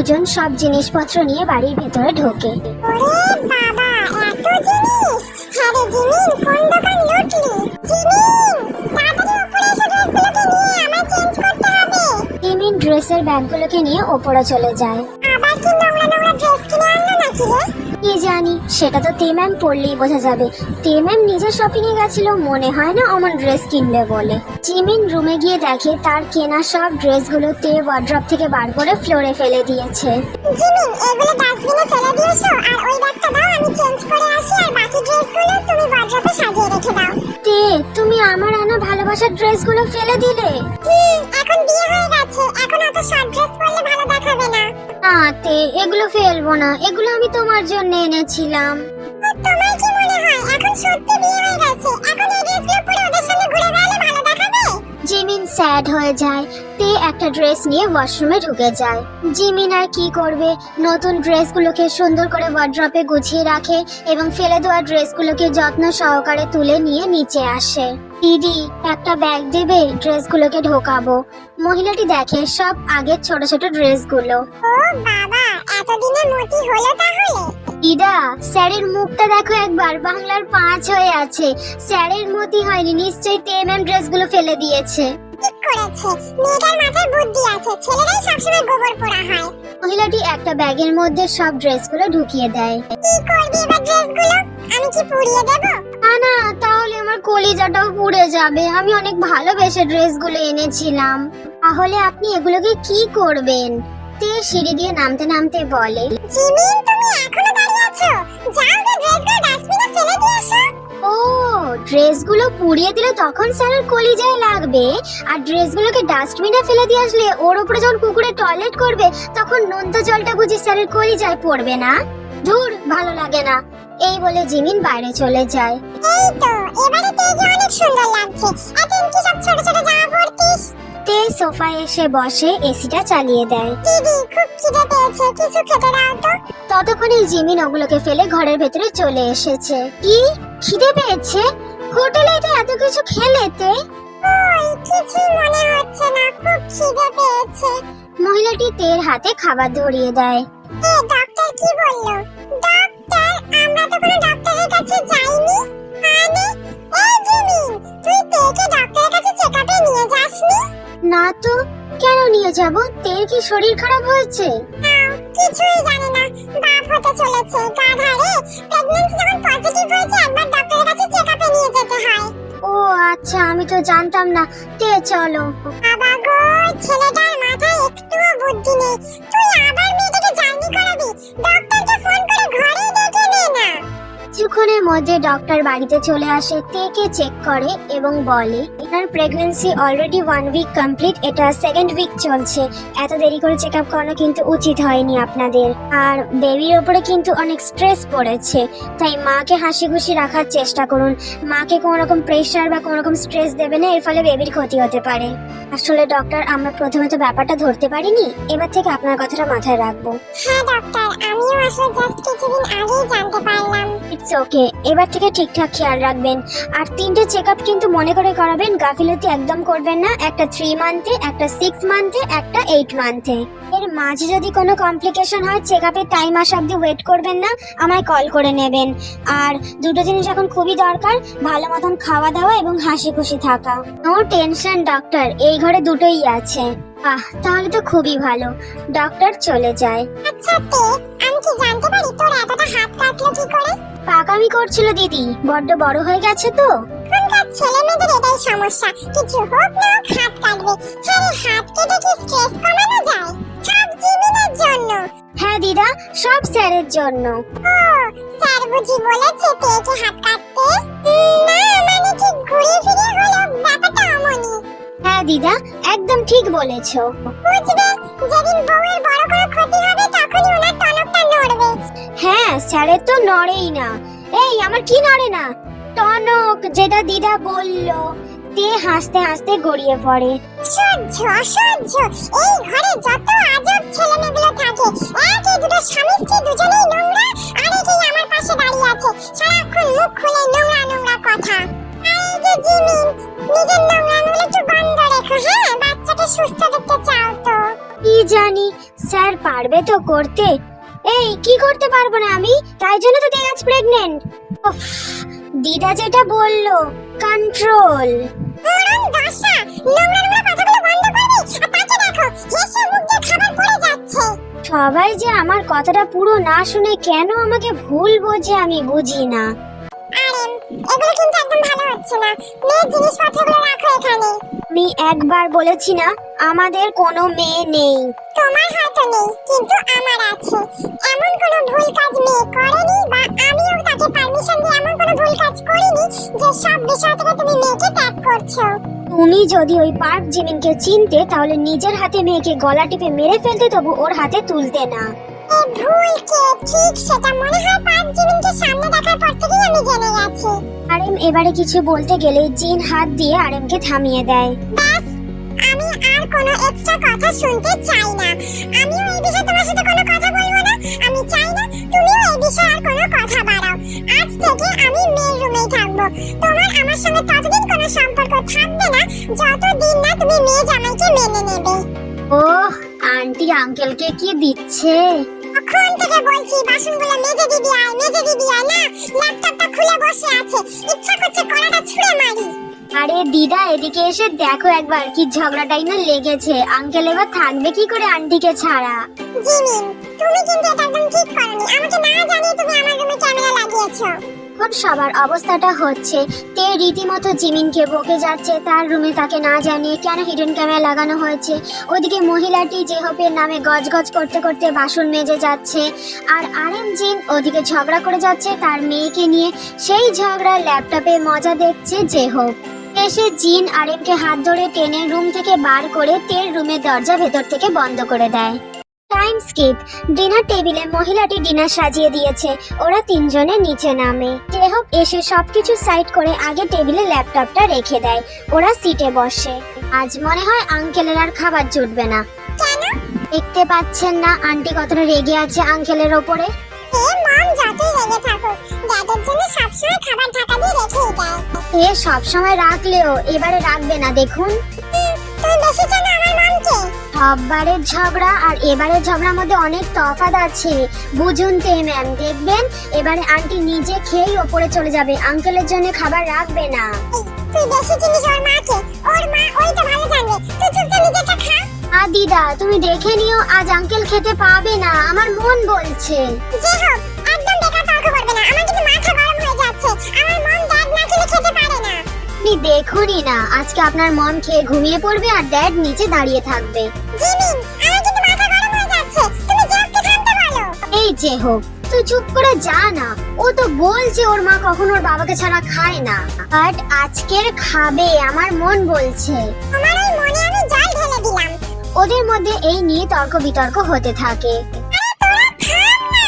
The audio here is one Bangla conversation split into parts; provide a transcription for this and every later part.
দুজন সব জিনিসপত্র নিয়ে বাড়ির ভেতরে ঢোকে। ওরে বাবা, এত জিনিস! হ্যাঁ রে জিমিন, কোন দোকান লুটলি? জিমিন, তাড়াতাড়ি উপরে এসে ড্রেসগুলোকে নিয়ে আমার চেঞ্জ করতে হবে। জিমিন ড্রেসের ব্যাগগুলোকে নিয়ে ওপরে চলে যায়। আবার কি নোংরা নোংরা ড্রেস কিনে আনলো নাকি রে? কি জানি, সেটা তো তে ম্যাম পড়লেই বোঝা যাবে। তে ম্যাম নিজে শপিং এ গেছিল, মনে হয় না অমন ড্রেস কিনবে বলে। জিমিন রুমে গিয়ে দেখে তার কেনা সব ড্রেসগুলো তে ওয়ার্ড্রপ থেকে বার করে ফ্লোরে ফেলে দিয়েছে। জিমিন, এগুলো ডাস্টবিনে ফেলে দিয়েছো, আর ওই ব্যাগটা দাও, আমি চেঞ্জ করে আসি, আর বাকি ড্রেসগুলো তুমি ওয়ার্ড্রপে সাজিয়ে রেখে দাও। তে, তুমি আমার আনা ভালোবাসার ড্রেসগুলো ফেলে দিলে। এখন বিয়ে হয়ে গেছে, এখন অত শর্ট ড্রেস পরলে ভালো দেখাবে না। না তে, এগুলো ফেলবো না, এগুলো আমি তোমার জন্য এনেছিলাম। তোমার কি মনে হয় এখন সত্যি বিয়ে হয়ে গেছে, এখন এই ড্রেসগুলো পরে ওদের সামনে ঘুরে বেড়ালে ভালো দেখাবে? জিমিন স্যাড হয়ে যায়। তে একটা ড্রেস নিয়ে ওয়াশরুমে ঢুকে যায়। জিমিন আর কি করবে, নতুন ড্রেসগুলোকে সুন্দর করে ওয়ার্ড্রপে গুছিয়ে রাখে এবং ফেলে দেওয়া ড্রেসগুলোকে যত্ন সহকারে তুলে নিয়ে নিচে আসে। দিদি, একটা ব্যাগ দেবে, ড্রেসগুলোকে ঢোকাবো। মহিলাটি দেখে সব আগের ছোট ছোট ড্রেসগুলো। ও বাবা, এতদিনে মতি হলো তাহলে? দিদা, স্যারের মুখটা দেখো একবার, বাংলার 5 হয়ে আছে। স্যারের মতি হয়নি, নিশ্চয়ই তে ম্যাম ড্রেসগুলো ফেলে দিয়েছে। ঠিক করেছে, মেয়েটার মাথায় বুদ্ধি আছে, ছেলেরাই সবসময় গোবর পোড়া হয়। মহিলাটি একটা ব্যাগের মধ্যে সব ড্রেসগুলো ঢুকিয়ে দেয়। কি করবি এবার ড্রেসগুলো? আমি কি পুড়িয়ে দেব? না না, তাহলে আমার কলিজাটাও পুড়ে যাবে। আমি অনেক ভালোবেসে ড্রেসগুলো এনেছিলাম। তাহলে আপনি এগুলোকে কি করবেন? তে সিঁড়ি দিয়ে নামতে নামতে বলে। জিমিন, তুমি এখনো দাঁড়িয়ে আছো? যাও গো, ড্রেসগুলো ডাস্টবিনে ফেলে দিয়ে এসো। ও, ড্রেসগুলো পুড়িয়ে দিলে তখন স্যারের কলিজায় লাগবে, আর ড্রেসগুলোকে ডাস্টবিনে ফেলে দিয়ে আসলে ওর উপরে যখন কুকুরে টয়লেট করবে তখন নোনতা জলটা বুঝি স্যারের কলিজায় পড়বে না? ধুর, ভালো লাগে না। এই বলে জিমিন বাইরে চলে যায়। এই তো, এবারে তেজে অনেক সুন্দর লাগছে। এতদিন কি সব ছোট ছোট জামা পরতিস? তে সোফায় এসে বসে এসিটা চালিয়ে দেয়। দিদি, খুব খিদে পেয়েছে, কিছু খেতে দাও তো। ততক্ষণে জিমিন ওগুলোকে ফেলে ঘরের ভেতরে চলে এসেছে। কি খিদে পেয়েছে? হোটেলে তো এত কিছু খেলেতে? ওই কিছু মনে হচ্ছে না, খুব খিদে পেয়েছে। মহিলাটি তের হাতে খাবার ধরিয়ে দেয়। ডাক্তার কি বললো? ডাক্তার, আমরা তো কোনো ডাক্তারের কাছে যাইনি। মানে এই জিমিন, তুই তেকে ডাক্তারের কাছে চেকআপে নিয়ে যাসনি? না তো, কেন নিয়ে যাব? তের কি শরীর খারাপ হয়েছে? কিছুই জানি না, বাপ হতে চলেছে, গাধা রে। প্রেগন্যান্সি যখন পজিটিভ হয়েছে একবার ডাক্তারের কাছে চেকআপে নিয়ে যেতে হয়। ও আচ্ছা, আমি তো জানতাম না। তে চলো। বাবা গো, ছেলেটার মাথায় একটুও বুদ্ধি নেই। তুই আবার মেয়েটাকে জার্নি করাবি? ডক্টরকে ফোন করে ঘরেই ডেকে নে না। কিছুক্ষণের মধ্যে ডক্টর বাড়িতে চলে আসে, তেকে চেক করে এবং বলে, আপনার প্রেগন্যান্সি অলরেডি 1 উইক কমপ্লিট, এটা 2nd উইক চলছে। এত দেরি করে চেক আপ করানো কিন্তু উচিত হয়নি আপনাদের। আর বেবির ওপরে কিন্তু অনেক স্ট্রেস পড়েছে, তাই মাকে হাসি খুশি রাখার চেষ্টা করুন। মাকে কোনো রকম প্রেশার বা কোনো রকম স্ট্রেস দেবে না, এর ফলে বেবির ক্ষতি হতে পারে। আসলে ডক্টর, আমরা প্রথমে তো ব্যাপারটা ধরতে পারিনি, এবার থেকে আপনার কথাটা মাথায় রাখবো। হ্যাঁ ডক্টর, আমিও আসলে জাস্ট কিছুদিন আগেই জানতে পারলাম। ইটস ওকে, এবার থেকে ঠিকঠাক খেয়াল রাখবেন। আর 3টে চেকআপ কিন্তু মনে করে করাবেন, গাফিলতি একদম করবেন না। একটা 3 মান্থে, একটা 6 মান্থে, একটা 8 মান্থে। এর মাঝে যদি কোনো কমপ্লিকেশন হয়, চেকআপের টাইম আসা অবধি ওয়েট করবেন না, আমায় কল করে নেবেন। আর দুটো জিনিস এখন খুবই দরকার, ভালো মতন খাওয়া দাওয়া এবং হাসি খুশি থাকা। নো টেনশন ডক্টর, এই ঘরে দুটোই আছে। তাহলে তো খুবই ভালো। ডক্টর চলে যায়। আচ্ছা তে, আমি কি জানতে পারি তোর এতটা হাত কাটলো কি করে? পাকামি করছিল দিদি, বড্ড বড় হয়ে গেছে তো। এখনকার ছেলে মেয়েদের এটাই সমস্যা, কিছু হোক না হোক হাত কাটবে। হ্যাঁ রে, হাত কেটে কি স্ট্রেস কমানো যায়? সব জিমিনের জন্য। হ্যাঁ দিদা, সব স্যারের জন্য। ও, স্যার বুঝি বলেছে তেকে হাত কাটতে? না, মানে ঠিক ঘুরিয়ে ফিরিয়ে হলো ব্যাপারটা অমনি। হ্যাঁ দিদা, একদম ঠিক বলেছো। বুঝবে, যেদিন বউয়ের বড় কোনো ক্ষতি হবে তখনই ওনার টনকটা নড়বে। হ্যাঁ, স্যারের তো নড়েই না। এই, আমার কি নড়ে না? টনক, যেটা দিদা বললো। তে হাসতে হাসতে গড়িয়ে পড়ে। অসহ্য অসহ্য, এই ঘরে যত আজব ছেলে মেয়েগুলো থাকে, একই দুটো স্বামী স্ত্রী দুজনেই নোংরা, আর একেই আমার পাশে দাঁড়িয়ে আছে, সারাক্ষণ মুখ খুলে নোংরা নোংরা কথা। এই যে জিমিন, নিজের নোংরাগুলো একটু বন্ধ রেখো, হ্যাঁ? বাচ্চাকে সুস্থ দেখতে চাও তো? কি জানি, স্যার পারবে পারে তো করতে। এই কি করতে পারবো না আমি, তাই জন্য তো তুই আজ প্রেগনেন্ট। দিদা যেটা বললো কন্ট্রোল। মরণ দশা, নোংরা নোংরা কথাগুলো বন্ধ করবি। আর তাকে দেখো, হেসে মুখ দিয়ে খাবার পড়ে যাচ্ছে। সবাই যে আমার কথাটা পুরো না শুনে কেন আমাকে ভুল বোঝে আমি বুঝি না। আরে এগুলো কিন্তু একদম ভালো হচ্ছে না। মেয়ের জিনিসপত্রগুলো রাখো এখানে। আমি একবার বলেছি না আমাদের কোনো মেয়ে নেই। তোমার হয়তো নেই, কিন্তু আমার আছে। এমন কোনো ভুল কাজ মেয়ে করেনি, বা আমিও তাকে পারমিশন দিয়ে এমন কোনো ভুল কাজ করিনি যে সব বিষয় থেকে তুমি মেয়েকে ত্যাগ করছো। তুমি যদি ওই পার্ক জিমিনকে চিনতে তাহলে নিজের হাতে মেয়েকে গলা টিপে মেরে ফেলতে, তবু ওর হাতে তুলতে না। এই ভুল কে ঠিক সেটা মনে হয় পার্ক জিমিনকে সামনে দেখার পর থেকেই আমি জেনে গেছি। আরেম এবারে কিছু বলতে গেলে জিন হাত দিয়ে আরেমকে থামিয়ে দেয়। ব্যাস, আমি আর কোনো এক্সট্রা কথা শুনতে চাই না। আমিও এই বিষয়ে তোমার সাথে কোনো কথা বলবো না। আমি চাই না তুমিও এই বিষয়ে আর কোনো কথা বাড়াও। আজ থেকে আমি মেয়ের রুমেই থাকবো। তোমার আমার সঙ্গে ততদিন কোনো সম্পর্ক থাকবে না যতদিন না তুমি মেয়ে জামাইকে মেনে নেবে। ওহ, আন্টি আঙ্কেলকে কি দিচ্ছে? কখন থেকে বলছি বাসনগুলো মেজে দিবি আয়, মেজে দিবি আয়। না, ল্যাপটপটা খুলে বসে আছে, ইচ্ছা করছে কলাটা ছুঁড়ে মারি। আরে দিদা এদিকে এসে দেখো একবার, কি ঝগড়াটাই না লেগেছে। আঙ্কেল এবার থাকবে কি করে আন্টিকে ছাড়া? জিমিন, তুমি কিন্তু এটা একদম ঠিক করনি। আমাকে না জানিয়ে তুমি আমার রুমে ক্যামেরা লাগিয়েছো। এখন সবার অবস্থাটা হচ্ছে, তে রীতিমতো জিমিনকে বকে যাচ্ছে তার রুমে তাকে না জানিয়ে কেন হিডেন ক্যামেরা লাগানো হয়েছে। ওদিকে মহিলাটি জেহপের নামে গজগজ করতে করতে বাসন মেজে যাচ্ছে, আর আরেম জিন ওদিকে ঝগড়া করে যাচ্ছে তার মেয়েকে নিয়ে। সেই ঝগড়া ল্যাপটপে মজা দেখছে জেহপ। এসে জিন আরেমকে হাত ধরে টেনে রুম থেকে বার করে তের রুমের দরজা ভেতর থেকে বন্ধ করে দেয়। Time skip. ডিনার টেবিলে মহিলাটি ডিনার সাজিয়ে দিয়েছে। ওরা তিনজনে নিচে নামে। জেহব এসে সবকিছু সাইড করে আগে টেবিলে ল্যাপটপটা রেখে দেয়। ওরা সিটে বসে। আজ মনে হয় আঙ্কেলের আর খাবার জুটবে না। কেন? দেখতে পাচ্ছেন না আন্টি কতটা রেগে আছে আঙ্কেলের ওপরে? এ মম যতই রেগে থাকুক, ড্যাডের জন্য সবসময় খাবার ঢাকা দিয়ে রেখেই দেয়। এ সবসময় রাখলেও এবারে রাখবে না দেখুন। তুই বেশি চেনো আমার মমকে। সববারের ঝগড়া আর এবারের ঝগড়ার মধ্যে অনেক তফাৎ আছে, বুঝুন তে ম্যাম। দেখবেন এবারে আন্টি নিজে খেয়েই ওপরে চলে যাবে, আঙ্কেলের জন্য খাবার রাখবে না। তুই বেশি চিনিস ওর মাকে। ওর মা ওই তো ভালো জানবে। তুই চুপচাপ নিজেটা খা। দিদা তুমি দেখে নিও, আজ আঙ্কেল খেতে পাবে না, আমার মন বলছে। যে হোক, একদম বেকার তর্ক করবে না। আমার কিন্তু মাথা গরম হয়ে যাচ্ছে। আমার মম ড্যাড না খেলে খেতে পারে না। আপনি দেখুনই না, আজকে আপনার মম খেয়ে ঘুমিয়ে পড়বে আর ড্যাড নিচে দাঁড়িয়ে থাকবে। জিমিন, আমার কিন্তু মাথা গরম হয়ে যাচ্ছে। তুমি জেহবকে থামতে বলো। এই যে হোক, তুই চুপ করে যা না। ও তো বলছে ওর মা কখনো ওর বাবাকে ছাড়া খায় না, বাট আজকের খাবে, আমার মন বলছে। তোমার ওই মনে আমি জল ঢেলে দিলাম। ওদের মধ্যে এই নিয়ে তর্ক বিতর্ক হতে থাকে। আরে তোরা থাম না।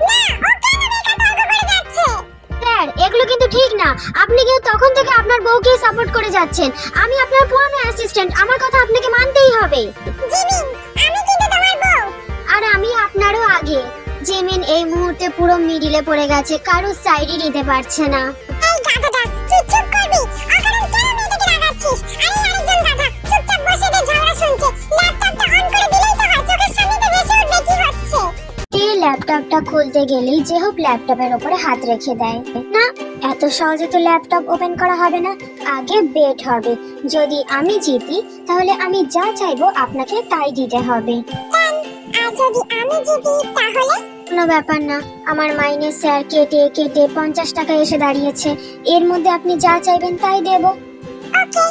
না, ও কেন বেকার তর্ক করে যাচ্ছে? স্যার এগুলো কিন্তু ঠিক না। আপনি কিন্তু তখন থেকে আপনার বউকে সাপোর্ট করে যাচ্ছেন। আমি আপনার পুরনো অ্যাসিস্ট্যান্ট, আমার কথা আপনাকে মানতেই হবে। জিমিন, আমি কিন্তু তোমার বউ। আর আমি আপনারও আগে। জিমিন এই মুহূর্তে পুরো মিডিলে পড়ে গেছে, কারো সাইডই নিতে পারছে না। এই গাধাটা, তুই চুপ করবি? অকারণ কেন মেয়েটাকে রাগাচ্ছিস? আরে আরেকজন গাধা চুপচাপ বসে যে ঝগড়া শুনছে। ল্যাপটপটা অন করে দিলেই তো হয়। চোখের সামনে তো ভেসে উঠবে কি হচ্ছে। ল্যাপটপটা খুলতে গেলেই জেহব ল্যাপটপের উপরে হাত রেখে দেয়। না, এত সহজে তো ল্যাপটপ ওপেন করা হবে না, আগে বেট হবে। যদি আমি জিতি তাহলে আমি যা চাইবো আপনাকে তাই দিতে হবে। আর যদি আমি জিতি তাহলে? কোনো ব্যাপার না, আমার মাইনে স্যার কেটে কেটে 50 টাকা এসে দাঁড়িয়েছে। এর মধ্যে আপনি যা চাইবেন তাই দেব। ওকে।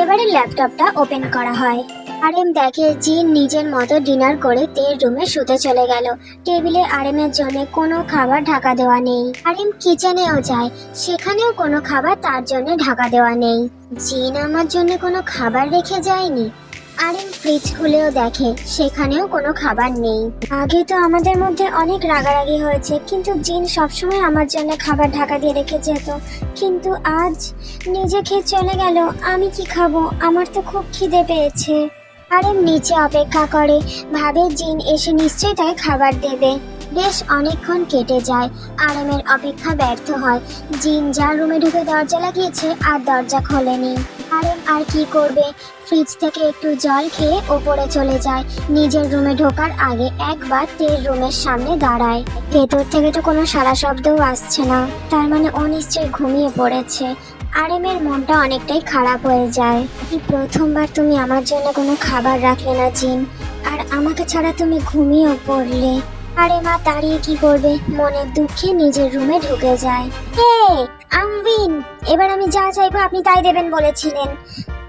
এবারে ল্যাপটপটা ওপেন করা হয়। আরেম দেখে জিন নিজের মতো ডিনার করে তের রুমে শুতে চলে গেল। টেবিলে আরেমের জন্য কোনো খাবার ঢাকা দেওয়া নেই। আরেম কিচেনেও যায়, সেখানেও কোনো খাবার তার জন্য ঢাকা দেওয়া নেই। জিন আমার জন্য কোনো খাবার রেখে যায়নি। আরেম ফ্রিজ খুলেও দেখে সেখানেও কোনো খাবার নেই। আগে তো আমাদের মধ্যে অনেক রাগারাগি হয়েছে, কিন্তু জিন সবসময় আমার জন্য খাবার ঢাকা দিয়ে রেখে যেত। কিন্তু আজ নিজে খেয়ে চলে গেল, আমি কি খাবো? আমার তো খুব খিদে পেয়েছে। আরেম নিচে অপেক্ষা করে, ভাবে জিন এসে নিশ্চয়ই তাকে খাবার দেবে। বেশ অনেকক্ষণ কেটে যায়। আরামের অপেক্ষা ব্যর্থ হয়। জিন যার রুমে ঢুকে দরজা লাগিয়েছে আর দরজা খোলেনি। আরাম আর কি করবে, ফ্রিজ থেকে একটু জল খেয়ে ওপরে চলে যায়। নিজের রুমে ঢোকার আগে একবার তের রুমের সামনে দাঁড়ায়। ভেতর থেকে তো কোনো সারা শব্দও আসছে না, তার মানে ও নিশ্চয়ই ঘুমিয়ে পড়েছে। আরামের মনটা অনেকটাই খারাপ হয়ে যায়। এই প্রথমবার তুমি আমার জন্য কোনো খাবার রাখলে না জিন, আর আমাকে ছাড়া তুমি ঘুমিয়েও পড়লে। আরে মা দাঁড়িয়ে কি করবে, মনের দুঃখে নিজের রুমে ঢুকে যায়। হে আমভিন, এবার আমি যা চাইবো আপনি তাই দেবেন বলেছিলেন,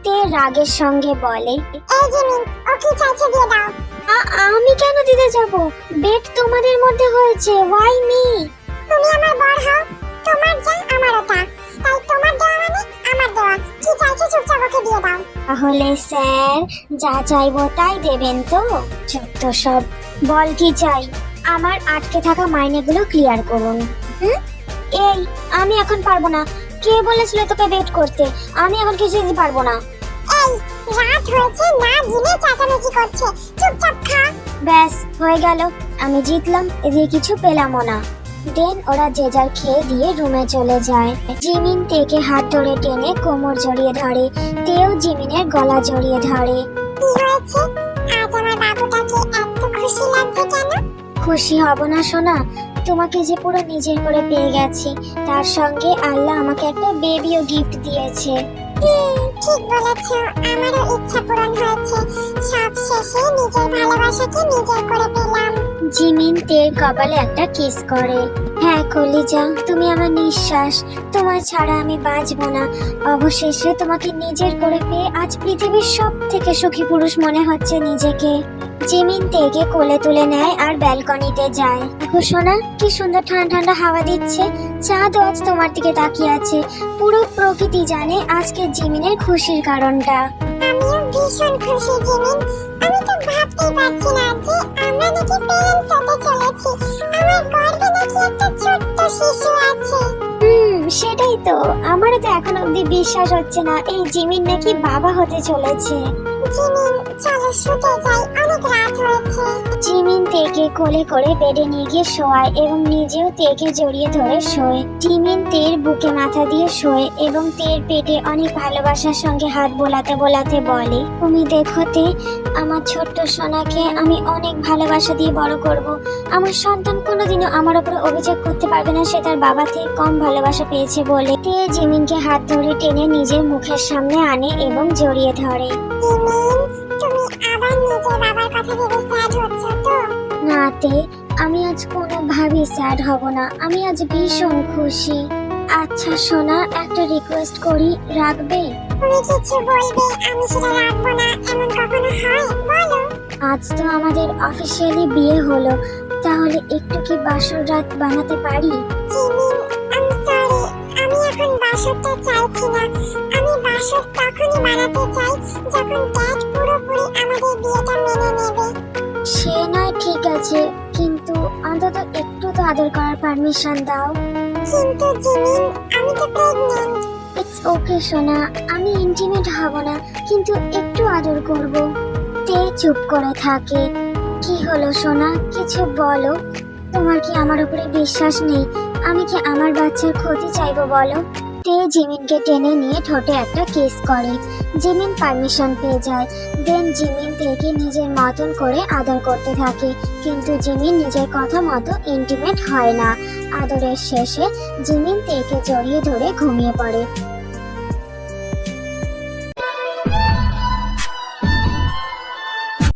তে রাগের সঙ্গে বলে। এই জিমিন, ও কি চাইছে দিয়ে দাও। আমি কেন দিতে যাব? বেড তোমাদের মধ্যে হয়েছে, ওয়াই মি? তুমি আমার বর হও, তোমার যা আমারও তা, তাই তোমার দেওয়া মানে আমার দেওয়া। কি চাইছো চুপচাপ ওকে দিয়ে দাও। তাহলে স্যার যা চাইবো তাই দেবেন তো? যত সব, বল কি চাই? আমার আটকে থাকা মাইনেগুলো ক্লিয়ার করুন। এই আমি এখন পারবো না। কে বলেছিল তোকে ওয়েট করতে? আমি এখন কিছু দিতে পারবো না। এই রাত হয়েছে, না দিনে চেঁচামেচি করছে, চুপচাপ খা। ব্যাস হয়ে গেল, আমি জিতলাম, এদিকে কিছু পেলামও না। দেন ওরা যে যার খেয়ে দিয়ে রুমে চলে যায়। জিমিন তেকে হাত ধরে টেনে কোমর জড়িয়ে ধরে, তেও জিমিনের গলা জড়িয়ে ধরে। কি হয়েছে, আজ আমার বাবুটাকে এত খুশি লাগছে কেন? খুশি হব না সোনা, তোমাকে যে পুরো নিজের করে পেয়ে গেছি, তার সঙ্গে আল্লাহ আমাকে একটা বেবিও গিফট দিয়েছে। ঠিক বলেছো, আমারও ইচ্ছা পূরণ হয়েছে। সব শেষে নিজের ভালোবাসাকে নিজের করে পেলাম। জিমিন তের কপালে একটা কিস করে। হ্যাঁ কলিজা, তুমি আমার নিঃশ্বাস, তোমার ছাড়া আমি বাঁচবো না। অবশেষে তোমাকে নিজের করে পেয়ে আজ পৃথিবীর সব থেকে সুখী পুরুষ মনে হচ্ছে নিজেকে। জিমিন তেকে কোলে তুলে নেয় আর ব্যালকনিতে যায়। দেখো সোনা, কি সুন্দর ঠান্ডা ঠান্ডা হাওয়া দিচ্ছে, চাঁদও আজ তোমার দিকে তাকিয়ে আছে। পুরো প্রকৃতি জানে আজকে জিমিনের খুশির কারণটা। আমিও ভীষণ খুশি জিমিন, আমি তো ভাবতেই পারছি না যে আমরা নাকি প্যারেন্টস হতে চলেছি। আমার গর্ভে নাকি একটা ছোট্ট শিশু আছে। সেটাই তো, আমারও তো এখন অবধি বিশ্বাস হচ্ছে না এই জিমিন নাকি বাবা হতে চলেছে। জিমিন চলো শুতে যাই, অনেক রাত হয়েছে। জিমিন তেকে কোলে করে বেডে নিয়ে গিয়ে শোয়ায় এবং নিজেও তেকে জড়িয়ে ধরে শোয়। জিমিন তের বুকে মাথা দিয়ে শোয় এবং তের পেটে অনেক ভালোবাসার সঙ্গে হাত বোলাতে বোলাতে বলে, তুমি দেখো তে, আমার ছোট্ট সোনাকে আমি অনেক ভালোবাসা দিয়ে বড় করব। আমার সন্তান কোনোদিনও আমার উপরে অভিযোগ করতে পারবে না সে তার বাবা থেকে কম ভালোবাসা পেয়েছে বলে। তে জিমিনকে হাত ধরে টেনে নিজের মুখের সামনে আনে এবং জড়িয়ে ধরে। জিমিন, তুমি আবার নিজের বাবার কথা ভেবে স্যাড হচ্ছ তো? না তে, আমি আজ কোনোভাবেই স্যাড হব না, আমি আজ ভীষণ খুশি। আচ্ছা সোনা, একটা রিকোয়েস্ট করি, রাখবে? তুমি কিছু বলবে আমি সেটা রাখবো না, এমন কখনো হয়? বলো। আজ তো আমাদের অফিসিয়ালি বিয়ে হলো, তাহলে একটু কি বাসর রাত বানাতে পারি? জিমিন, আই এম সরি, আমি এখন বাসরটা চাইছি না। আমি বাসর তখনই বানাতে চাই যখন ড্যাড পুরোপুরি আমাদের বিয়েটা মেনে নেবে। সে নয় ঠিক আছে, কিন্তু অন্তত একটু তো আদর করার পারমিশন দাও। কিন্তু জিমিন, আমি তো প্রেগন্যান্ট। ইটস ওকে সোনা, আমি ইন্টিমেট হব না, কিন্তু একটু আদর করব। তে চুপ করে থাকে। কি হলো সোনা, কিছু বলো। তোমার কি আমার উপরে বিশ্বাস নেই? আমি কি আমার বাচ্চার ক্ষতি চাইবো বলো? তে জিমিনকে টেনে নিয়ে ঠোঁটে একটা কিস করে। জিমিন পারমিশন পেয়ে যায়। দেন জিমিন তেকে নিজের মতন করে আদর করতে থাকে, কিন্তু জিমিন নিজের কথা মতো ইন্টিমেট হয় না। আদরের শেষে জিমিন তেকে জড়িয়ে ধরে ঘুমিয়ে পড়ে।